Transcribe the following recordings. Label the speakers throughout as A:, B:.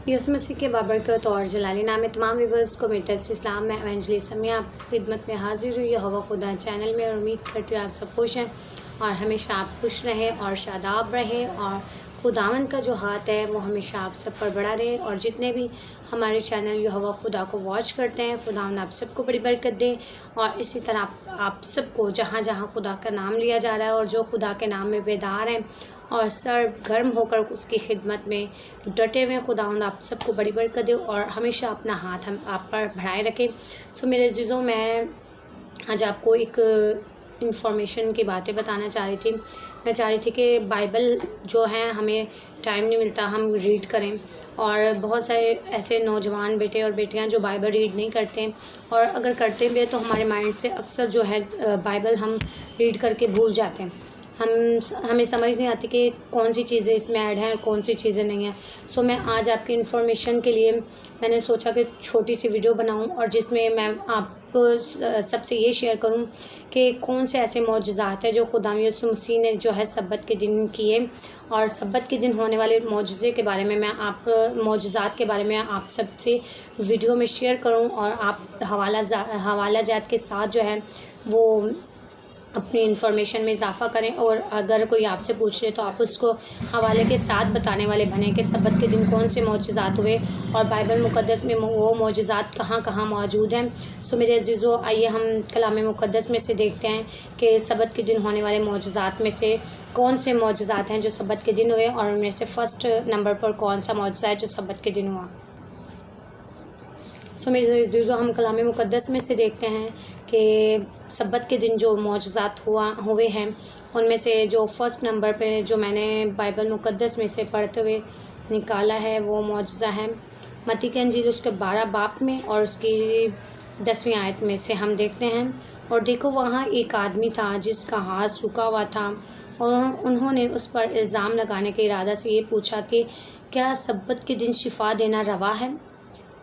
A: यीशु मसीह के बाबरकत और जलाली नाम में तमाम व्यूवर्स को मेरी तरफ से इस्लाम में एवेंजलिस्ट समिया आपकी खिदमत में हाजिर हुई है हवा खुदा चैनल में। और उम्मीद करती हूँ आप सब खुश हैं और हमेशा आप खुश रहें और शादाब रहें और खुदावन का जो हाथ है वो हमेशा आप सब पर बड़ा रहे। और जितने भी हमारे चैनल यो हवा खुदा को वॉच करते हैं, खुदावन आप सबको बड़ी बरकत दें। और इसी तरह आप सबको जहाँ जहाँ खुदा का नाम लिया जा रहा है और जो खुदा के नाम में बेदार हैं और सर गर्म होकर उसकी खिदमत में डटे हुए, खुदावंद आप सबको बड़ी बरकत दे और हमेशा अपना हाथ हम आप पर बढ़ाए रखें। सो मेरे अज़ीज़ों, मैं आज आपको एक इंफॉर्मेशन की बातें बताना चाह रही थी। मैं चाह रही थी कि बाइबल जो है हमें टाइम नहीं मिलता हम रीड करें, और बहुत सारे ऐसे नौजवान बेटे और बेटियां जो बाइबल रीड नहीं करते, और अगर करते भी तो हमारे माइंड से अक्सर जो है बाइबल हम रीड करके भूल जाते हैं। हमें समझ नहीं आती कि कौन सी चीज़ें इसमें ऐड हैं और कौन सी चीज़ें नहीं हैं। सो मैं आज आपकी इन्फॉर्मेशन के लिए मैंने सोचा कि छोटी सी वीडियो बनाऊं और जिसमें मैं आप सबसे ये शेयर करूं कि कौन से ऐसे मौजज़ात हैं जो खुदा यीशु मसीह ने जो है सब्बत के दिन किए, और सब्बत के दिन होने वाले मौजज़े के बारे में मैं मौजज़ात के बारे में आप सबसे वीडियो में शेयर करूं। और आप हवाला जात के साथ जो है वो अपनी इन्फॉर्मेशन में इजाफ़ा करें, और अगर कोई आपसे पूछ ले तो आप उसको हवाले के साथ बताने वाले बने कि सब्बत के दिन कौन से मौजज़ात हुए और बाइबल मुक़द्दस में वो मौजज़ात कहाँ कहाँ मौजूद हैं। सो मेरे अज़ीज़ों, आइए हम कलाम मुक़द्दस में से देखते हैं कि सब्बत के दिन होने वाले मौजज़ात में से कौन से मौजज़ात हैं जो सब्बत के दिन हुए, और उनमें से फ़र्स्ट नंबर पर कौन सा मौजज़ा है जो सब्बत के दिन हुआ। सो मेरे अज़ीज़ों, हम कलाम मुक़द्दस में से देखते हैं कि सब्बत के दिन जो मौजज़ात हुए हैं उनमें से जो फर्स्ट नंबर पे जो मैंने बाइबल मुक़द्दस में से पढ़ते हुए निकाला है वो मौजज़ा है मत्ती की इंजील उसके 12 बाब में और उसकी 10वीं आयत में से हम देखते हैं। और देखो, वहाँ एक आदमी था जिसका हाथ सूखा हुआ था, और उन्होंने उस पर इल्ज़ाम लगाने के इरादा से ये पूछा कि क्या सब्बत के दिन शिफा देना रवा है।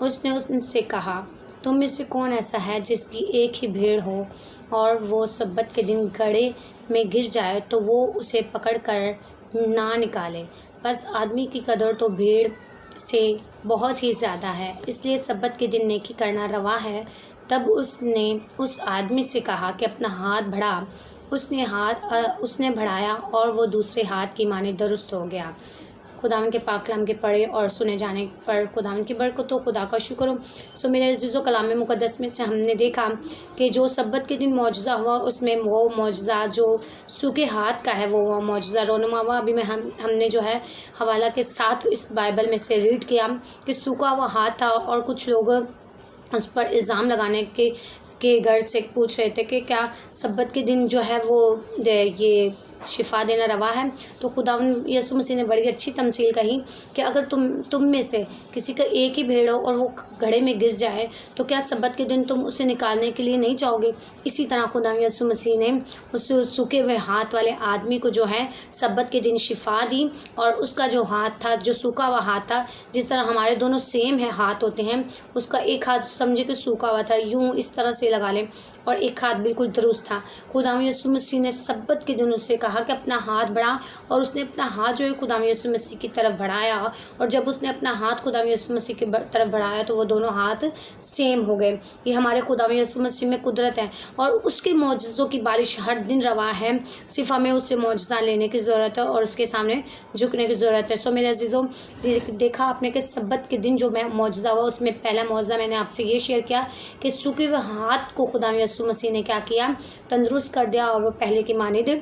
A: उसने उनसे कहा, तुम में से कौन ऐसा है जिसकी एक ही भेड़ हो और वो सब्बत के दिन गड्ढे में गिर जाए तो वो उसे पकड़ कर ना निकाले। बस आदमी की कदर तो भेड़ से बहुत ही ज़्यादा है, इसलिए सब्बत के दिन नेकी करना रवा है। तब उसने उस आदमी से कहा कि अपना हाथ बढ़ा। उसने बढ़ाया और वो दूसरे हाथ की माने दुरुस्त हो गया। खुदावन के पाक कलाम के पढ़े और सुने जाने पर खुदावन की बरकत हो, खुदा का शुक्र हो। सो मेरे अज़ीज़ों, कलाम मुक़द्दस में से हमने देखा कि जो सब्बत के दिन मौजज़ा हुआ उसमें वो मौजज़ा जो सूखे हाथ का है वो मौजज़ा रोनुमा हुआ। अभी हमने जो है हवाला के साथ इस बाइबल में से रीड किया कि सूखा हुआ हाथ था, और कुछ लोग उस पर इल्ज़ाम लगाने के गर्ज से पूछ रहे थे कि क्या सब्बत के दिन जो है वो ये शिफा देना रवा है। तो खुदावन यीशु मसीह ने बड़ी अच्छी तमसील कही कि अगर तुम में से किसी का एक ही भेड़ हो और वो घड़े में गिर जाए तो क्या सब्बत के दिन तुम उसे निकालने के लिए नहीं चाहोगे। इसी तरह खुदावन यीशु मसीह ने उस सूखे हुए हाथ वाले आदमी को जो है सब्बत के दिन शिफा दी, और उसका जो हाथ था, जो सूखा हुआ हाथ था, जिस तरह हमारे दोनों सेम है हाथ होते हैं, उसका एक हाथ समझे कि सूखा हुआ था, यूँ इस तरह से लगा लें, और एक हाथ बिल्कुल दुरुस्त था। खुदावन यीशु मसीह ने सब्बत के दिन उससे कहा कि अपना हाथ बढ़ा, और उसने अपना हाथ जो है खुदावन यीशु मसीह की तरफ बढ़ाया, और जब उसने अपना हाथ खुदावन यीशु मसीह की तरफ बढ़ाया तो वो दोनों हाथ सेम हो गए। ये हमारे खुदावन यीशु मसीह में कुदरत है, और उसके मौजज़ों की बारिश हर दिन रवा है। सिर्फ हमें उससे मौजज़ा लेने की ज़रूरत है और उसके सामने झुकने की ज़रूरत है। सो मेरे अज़ीज़ों, देखा आपने कि सब्बत के दिन जो मौजज़ा हुआ उसमें पहला मौजज़ा मैंने आपसे ये शेयर किया कि सूखे हुए हाथ को खुदावन यीशु मसीह ने क्या किया, तंदुरुस्त कर दिया, और वो पहले की मानिद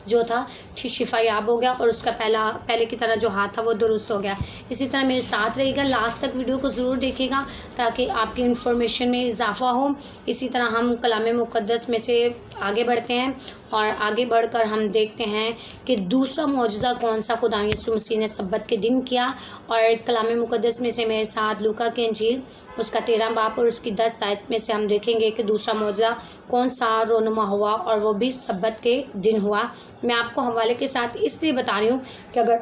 A: जो था शिफा याब हो गया, और उसका पहले की तरह जो हाथ था वो दुरुस्त हो गया। इसी तरह मेरे साथ रहेगा, लास्ट तक वीडियो को ज़रूर देखिएगा ताकि आपकी इन्फॉर्मेशन में इजाफ़ा हो। इसी तरह हम कलाम मुक़द्दस में से आगे बढ़ते हैं, और आगे बढ़कर हम देखते हैं कि दूसरा मौजज़ा कौन सा खुदा यीशु मसीह ने सब्बत के दिन किया। और कलाम मुक़द्दस में से मेरे साथ लूका की इंजील उसका 13 बाब और उसकी 10 आयत में से हम देखेंगे कि दूसरा मौजज़ा कौन सा रोनुमा हुआ, और वो भी सब्बत के दिन हुआ। मैं आपको हवाले के साथ इसलिए बता रही हूँ कि अगर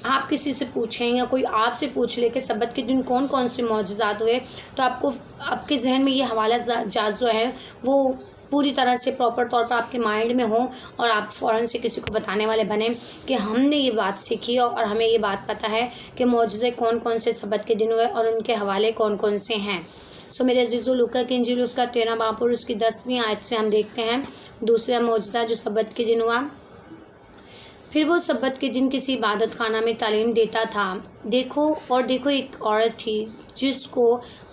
A: आप किसी से पूछें या कोई आपसे पूछ ले कि सब्बत के दिन कौन कौन से मौजज़ात हुए, तो आपको आपके जहन में ये हवाला जात जो है वो पूरी तरह से प्रॉपर तौर पर आपके माइंड में हो और आप फ़ौरन से किसी को बताने वाले बने कि हमने ये बात सीखी और हमें ये बात पता है कि मौजज़े कौन कौन से सब्बत के दिन हुए और उनके हवाले कौन कौन से हैं। सो मेरे अजीज़ो, लूका की इंजील उसका 13 बाब और उसकी 10वीं आयत से हम देखते हैं दूसरा मौजज़ा जो सब्बत के दिन हुआ। फिर वो सब्बत के दिन किसी इबादत खाना में तालीम देता था। देखो एक औरत थी जिसको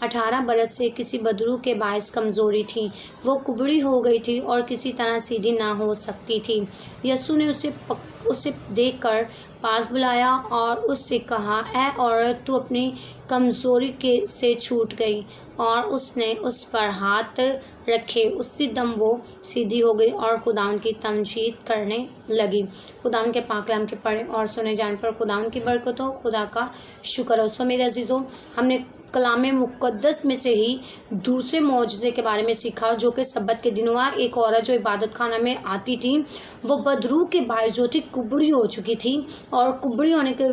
A: 18 बरस से किसी बदरू के बायस कमज़ोरी थी। वो कुबड़ी हो गई थी और किसी तरह सीधी ना हो सकती थी। यीशु ने उसे देखकर पास बुलाया और उससे कहा, ऐ औरत, तू अपनी कमज़ोरी से छूट गई। और उसने उस पर हाथ रखे उसी दम वो सीधी हो गई और खुदावन की तमजीद करने लगी। खुदावन के पाक कलाम के पढ़े और सुने जाने पर खुदावन की बरकत हो, खुदा का शुक्र हो। सो मेरे अजीज़ों, हमने कलाम मुक़द्दस में से ही दूसरे मौजज़े के बारे में सीखा जो कि सब्बत के दिन हुआ। एक औरत जो इबादत खाना में आती थी, वो बदरू के बायस जो थी कुबड़ी हो चुकी थी और कुबड़ी होने के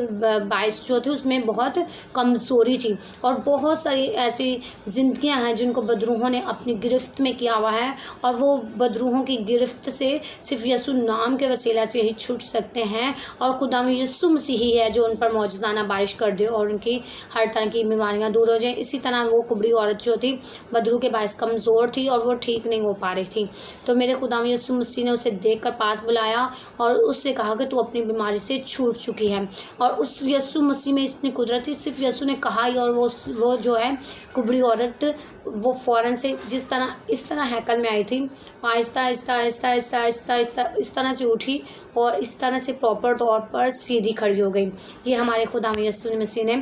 A: बायस जो थे उसमें बहुत कमज़ोरी थी। और बहुत सारी ऐसी ज़िंदगियां हैं जिनको बदरूहों ने अपनी गिरफ्त में किया हुआ है और वो बदरूहों की गिरफ्त से सिर्फ यीशु नाम के वसीला से ही छूट सकते हैं। और खुदा यीशु मसीह ही है जो उन पर मौजज़ाना बारिश कर दे और उनकी हर तरह की बीमारियां दूर हो जाए। इसी तरह वो कुबड़ी औरत जो थी बदरू के बायस कमज़ोर थी और वो ठीक नहीं हो पा रही थी। तो मेरे खुदा यीशु मसीह ने उसे देखकर पास बुलाया और उससे कहा कि तू अपनी बीमारी से छूट चुकी है। और उस यीशु मसीह में इतनी कुदरत थी, सिर्फ यीशु ने कहा ही और वो जो है कुबड़ी औरत वो फ़ौरन से इस तरह हैकल में आई थी, आहिस्ता आहिस्ता आहिस्ता आहिस्ता आहिस्ता आहिस्ता इस तरह से उठी और इस तरह से प्रॉपर तौर पर सीधी खड़ी हो गई। ये हमारे खुदा यीशु मसीह ने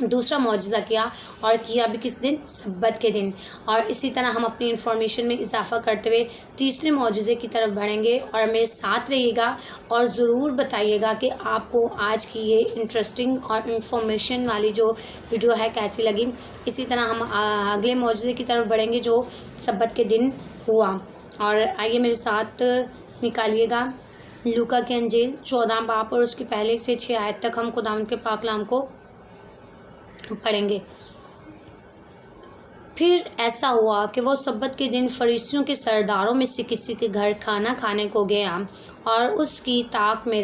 A: दूसरा मौजज़ा किया और किया भी किस दिन? सब्बत के दिन। और इसी तरह हम अपनी इन्फॉर्मेशन में इजाफ़ा करते हुए तीसरे मौजज़े की तरफ बढ़ेंगे और मेरे साथ रहिएगा और ज़रूर बताइएगा कि आपको आज की ये इंटरेस्टिंग और इन्फॉर्मेशन वाली जो वीडियो है कैसी लगी। इसी तरह हम अगले मौजज़े की तरफ बढ़ेंगे जो सब्बत के दिन हुआ। और आइए मेरे साथ निकालिएगा लूका की इंजील 14 बाब और उसकी पहले से 6 आयत तक हम खुदावंद के पाक कलाम को पढ़ेंगे। फिर ऐसा हुआ कि वो सब्बत के दिन फरीसियों के सरदारों में से किसी के घर खाना खाने को गया और उसकी ताक में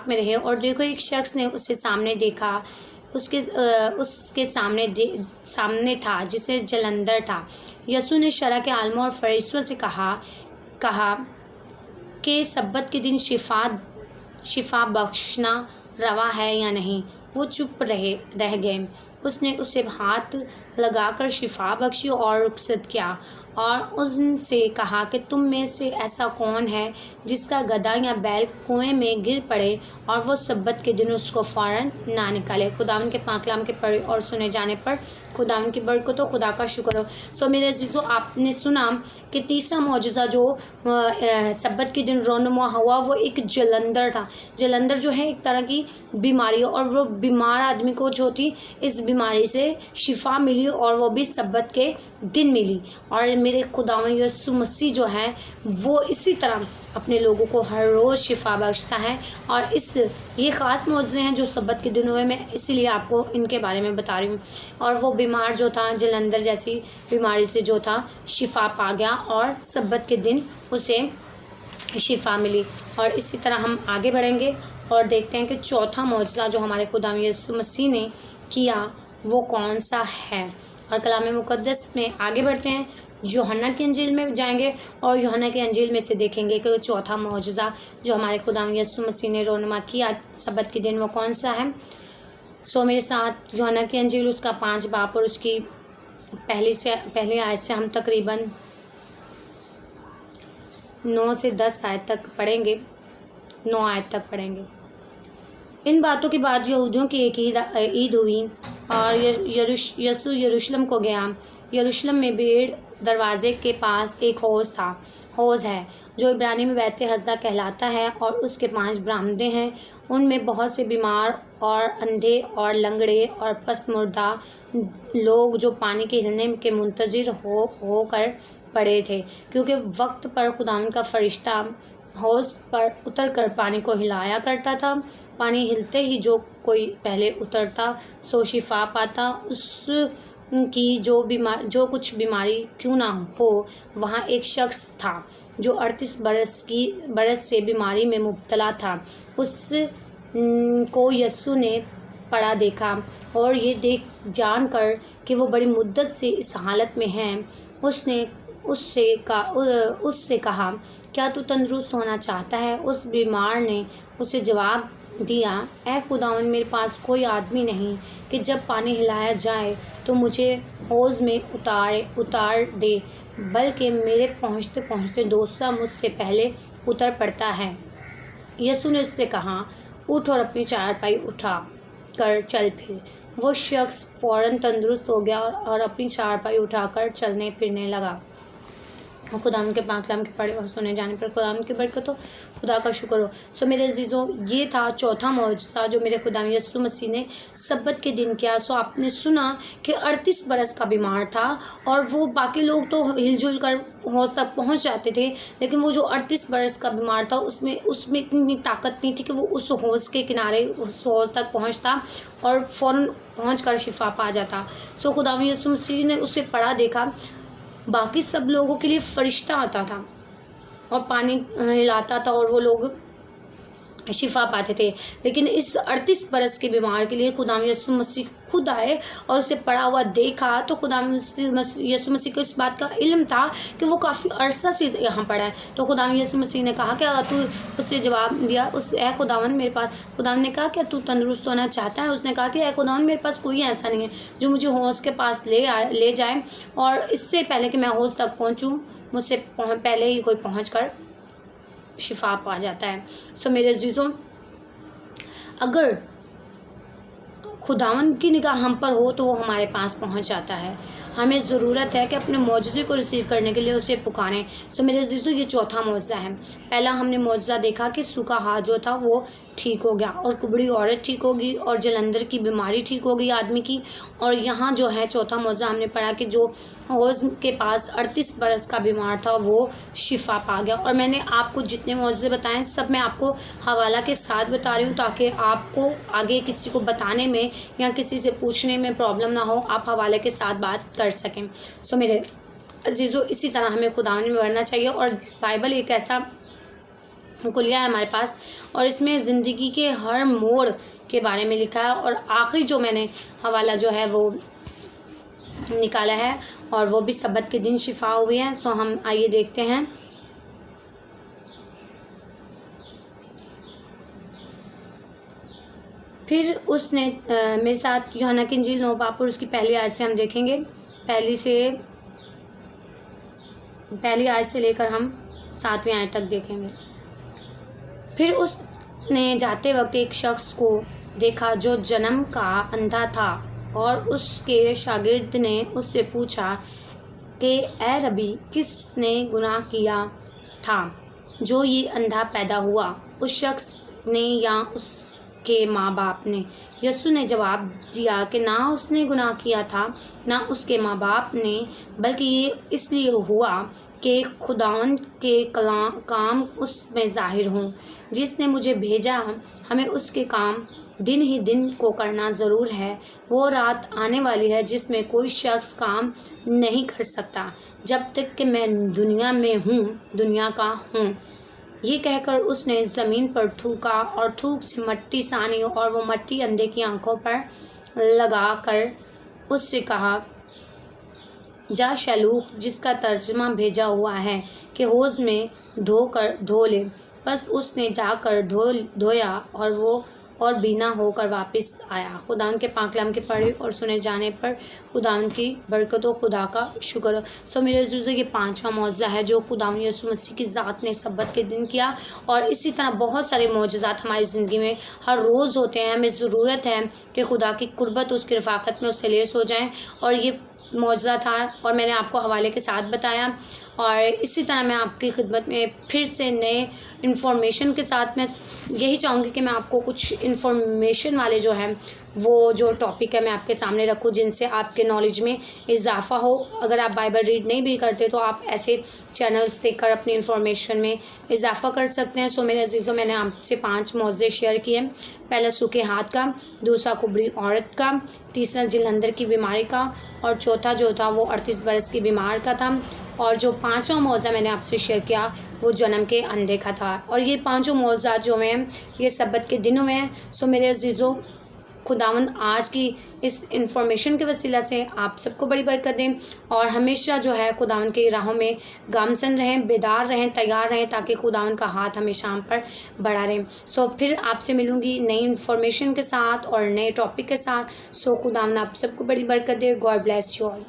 A: रहे और देखो एक शख्स ने उसे सामने देखा, उसके सामने था जिसे जलंधर था। यीशु ने शरअ के आलिमों और फरीसियों से कहा कि सब्बत के दिन शिफा बख्शना रवा है या नहीं। वो चुप रह गए। उसने उसे हाथ लगाकर शिफा बख्शी और रुखसत किया और उनसे कहा कि तुम में से ऐसा कौन है जिसका गधा या बैल कुएं में गिर पड़े और वो सब्बत के दिन उसको फ़ौरन ना निकाले। खुदावन के पाक कलाम के पढ़े और सुने जाने पर खुदावन की बरकत हो, खुदा का शुक्र हो। सो मेरे अजीज़ों, आपने सुना कि तीसरा मौजज़ा जो सब्बत के दिन रोनुमा हुआ वो एक जलंधर था। जलंधर जो है एक तरह की बीमारी और वो बीमार आदमी को जो थी इस बीमारी से शिफा मिली और वो भी सब्बत के दिन मिली। और मेरे खुदावन यीशु मसीह जो है वो इसी तरह अपने लोगों को हर रोज़ शिफा बख्शता है। और ये ख़ास मौजज़े हैं जो सब्बत के दिन हुए, मैं इसीलिए आपको इनके बारे में बता रही हूँ। और वो बीमार जो था जलंधर जैसी बीमारी से जो था शिफा पा गया और सब्बत के दिन उसे शिफा मिली। और इसी तरह हम आगे बढ़ेंगे और देखते हैं कि चौथा मौजज़ा जो हमारे खुदा यीशु मसीह ने किया वो कौन सा है। और कलाम मुक़द्दस में आगे बढ़ते हैं, यूहन्ना की इंजील में जाएंगे और यूहन्ना की इंजील में से देखेंगे कि चौथा मौजज़ा जो हमारे खुदा यीशु मसीह ने रोनुमा किया सब्बत के दिन वो कौन सा है। सो मेरे साथ यूहन्ना की इंजील उसका 5 बाब और उसकी पहली आयत से हम तकरीबन 9 से 10 आयत तक पढ़ेंगे, 9 आयत तक पढ़ेंगे। इन बातों के बाद यहूदियों की एक ईद हुई और यीशु यरूशलेम को गया। यरूशलेम में भीड़ दरवाज़े के पास एक हौज़ है जो इब्रानी में बैत हज़दा कहलाता है और उसके 5 बरामदे हैं। उनमें बहुत से बीमार और अंधे और लंगड़े और पसमुर्दा लोग जो पानी के हिलने के मुंतज़िर होकर पड़े थे, क्योंकि वक्त पर खुदावंद का फरिश्ता हौज़ पर उतरकर पानी को हिलाया करता था। पानी हिलते ही जो कोई पहले उतरता सो शिफा पाता। कि जो कुछ बीमारी क्यों ना हो, वहाँ एक शख्स था जो 38 बरस से बीमारी में मुब्तला था। उस को यस्सु ने पड़ा देखा और ये जानकर कि वो बड़ी मुद्दत से इस हालत में हैं, उसने उससे कहा, क्या तू तंदुरुस्त होना चाहता है? उस बीमार ने उसे जवाब दिया, ऐ खुदावन, मेरे पास कोई आदमी नहीं कि जब पानी हिलाया जाए तो मुझे हौज़ में उतार दे, बल्कि मेरे पहुँचते पहुँचते दूसरा मुझसे पहले उतर पड़ता है। यीशु ने उससे कहा, उठ और अपनी चारपाई उठा कर चल फिर। वो शख्स फ़ौरन तंदुरुस्त हो गया और अपनी चारपाई उठाकर चलने फिरने लगा। खुदावंद के पाक कलाम के पढ़े और सुने जाने पर खुदावंद की बरकत हो, खुदा का शुक्र हो। सो मेरे अजीज़ों, ये था चौथा मौजज़ा जो मेरे खुदावंद यीशु मसीह ने सब्बत के दिन किया। सो आपने सुना कि 38 बरस का बीमार था और वो बाकी लोग तो हिलजुल कर हौज़ तक पहुंच जाते थे, लेकिन वो जो 38 बरस का बीमार था उसमें इतनी ताकत नहीं थी कि वो उस हौज़ के किनारे उस हौज़ तक पहुँचता और फ़ौरन पहुँच कर शिफा पा जाता। सो खुदावंद यीशु मसीह ने उसे पड़ा देखा। बाकी सब लोगों के लिए फरिश्ता आता था और पानी हिलाता था और वो लोग शिफा पाते थे, लेकिन इस 38 बरस के बीमार के लिए खुदावंद यीशु मसीह खुद आए और उसे पड़ा हुआ देखा। तो खुदावंद यीशु मसीह को इस बात का इल्म था कि वो काफ़ी अरसा से यहाँ पड़ा है। तो खुदावंद यीशु मसीह ने कहा, क्या तू, उससे जवाब दिया, ऐ खुदावंद मेरे पास, खुदावंद ने कहा, क्या तू तंदुरुस्त होना चाहता है? उसने कहा कि ऐ खुदावंद, मेरे पास कोई ऐसा नहीं है जो मुझे हौज़ के पास ले जाए और इससे पहले कि मैं हौज़ तक पहुँचूँ, मुझसे पहले ही कोई पहुँच कर शिफा पा जाता है। सो मेरे अजीज़ों, अगर खुदावंद की निगाह हम पर हो तो वो हमारे पास पहुंच जाता है। हमें ज़रूरत है कि अपने मौजज़े को रिसीव करने के लिए उसे पुकारें। सो मेरे अजीज़ों, ये चौथा मौजज़ा है। पहला हमने मौजज़ा देखा कि सूखा हाथ जो था वो ठीक हो गया और कुबड़ी औरत ठीक होगी और जलंधर की बीमारी ठीक हो गई आदमी की। और यहाँ जो है चौथा मौजज़ा हमने पढ़ा कि जो हौज़ के पास 38 बरस का बीमार था वो शिफा पा गया। और मैंने आपको जितने मौजज़े बताएं सब मैं आपको हवाला के साथ बता रही हूँ, ताकि आपको आगे किसी को बताने में या किसी से पूछने में प्रॉब्लम ना हो, आप हवाले के साथ बात कर सकें। सो मेरे अजीज़ों, इसी तरह हमें खुदावंद में बढ़ना चाहिए। और बाइबल एक ऐसा कुलिया है हमारे पास और इसमें ज़िंदगी के हर मोड़ के बारे में लिखा है। और आखिरी जो मैंने हवाला जो है वो निकाला है और वो भी सब्बत के दिन शिफा हुई है। सो हम आइए देखते हैं। फिर उसने मेरे साथ यूहन्ना की इंजील 9 बाब और उसकी पहली आयत से हम देखेंगे। पहली आयत से लेकर हम 7वीं आयत तक देखेंगे। फिर उसने जाते वक्त एक शख्स को देखा जो जन्म का अंधा था और उसके शागिर्द ने उससे पूछा कि ए रबी, किसने गुनाह किया था जो ये अंधा पैदा हुआ, उस शख्स ने या उसके माँ बाप ने? यीशु ने जवाब दिया कि ना उसने गुनाह किया था ना उसके माँ बाप ने, बल्कि ये इसलिए हुआ कि खुदावंद के काम उसमें ज़ाहिर हों। जिसने मुझे भेजा, हमें उसके काम दिन ही दिन को करना ज़रूर है। वो रात आने वाली है जिसमें कोई शख्स काम नहीं कर सकता जब तक कि मैं दुनिया में हूँ, दुनिया का हूँ। ये कहकर उसने ज़मीन पर थूका और थूक से मट्टी सानी और वो मट्टी अंधे की आंखों पर लगा कर उससे कहा, जा शलूक, जिसका तर्जमा भेजा हुआ है कि हौज़ में धो ले। बस उसने जाकर धोया और वो और बीना होकर वापस आया। खुदावंद के पाक कलाम के पढ़े और सुने जाने पर खुदावंद की बरकत हो, खुदा का शुक्र हो। सो मेरे अज़ीज़ों, ये 5वां मौजज़ा है जो खुदावंद यीशु मसीह की ज़ात ने सब्बत के दिन किया। और इसी तरह बहुत सारे मौजज़ात हमारी ज़िंदगी में हर रोज़ होते हैं। हमें ज़रूरत है कि खुदा की कुर्बत, उसकी रफ़ाकत में उससे लेस हो जाएँ। और ये मौजज़ा था और मैंने आपको हवाले के साथ बताया। और इसी तरह मैं आपकी खिदमत में फिर से नए इन्फॉर्मेशन के साथ मैं यही चाहूँगी कि मैं आपको कुछ इन्फॉर्मेशन वाले जो है वो जो टॉपिक है मैं आपके सामने रखूँ, जिनसे आपके नॉलेज में इजाफ़ा हो। अगर आप बाइबल रीड नहीं भी करते तो आप ऐसे चैनल्स देखकर अपनी इन्फॉर्मेशन में इजाफ़ा कर सकते हैं। सो मेरे अजीज़ों, मैंने आपसे 5 मौज़े शेयर किए। पहला सूखे हाथ का, दूसरा कुबड़ी औरत का, तीसरा जलंधर की बीमारी का, और चौथा जो था वो 38 बरस की बीमार का था, और जो 5वां मौज़ा मैंने आपसे शेयर किया वो जन्म के अंधे का था। और ये 5 मौज़ात जो हैं ये सब्बत के दिनों में हैं। सो मेरे अजीज़ों, खुदावंद आज की इस इन्फॉर्मेशन के वसीला से आप सबको बड़ी बरकत दें और हमेशा जो है खुदावंद की राहों में गामसन रहें, बेदार रहें, तैयार रहें, ताकि खुदावंद का हाथ हमेशा हम पर बढ़ा रहे। सो फिर आपसे मिलूँगी नई इन्फॉर्मेशन के साथ और नए टॉपिक के साथ। सो खुदावंद आप सबको बड़ी बरकत दे। God bless you all.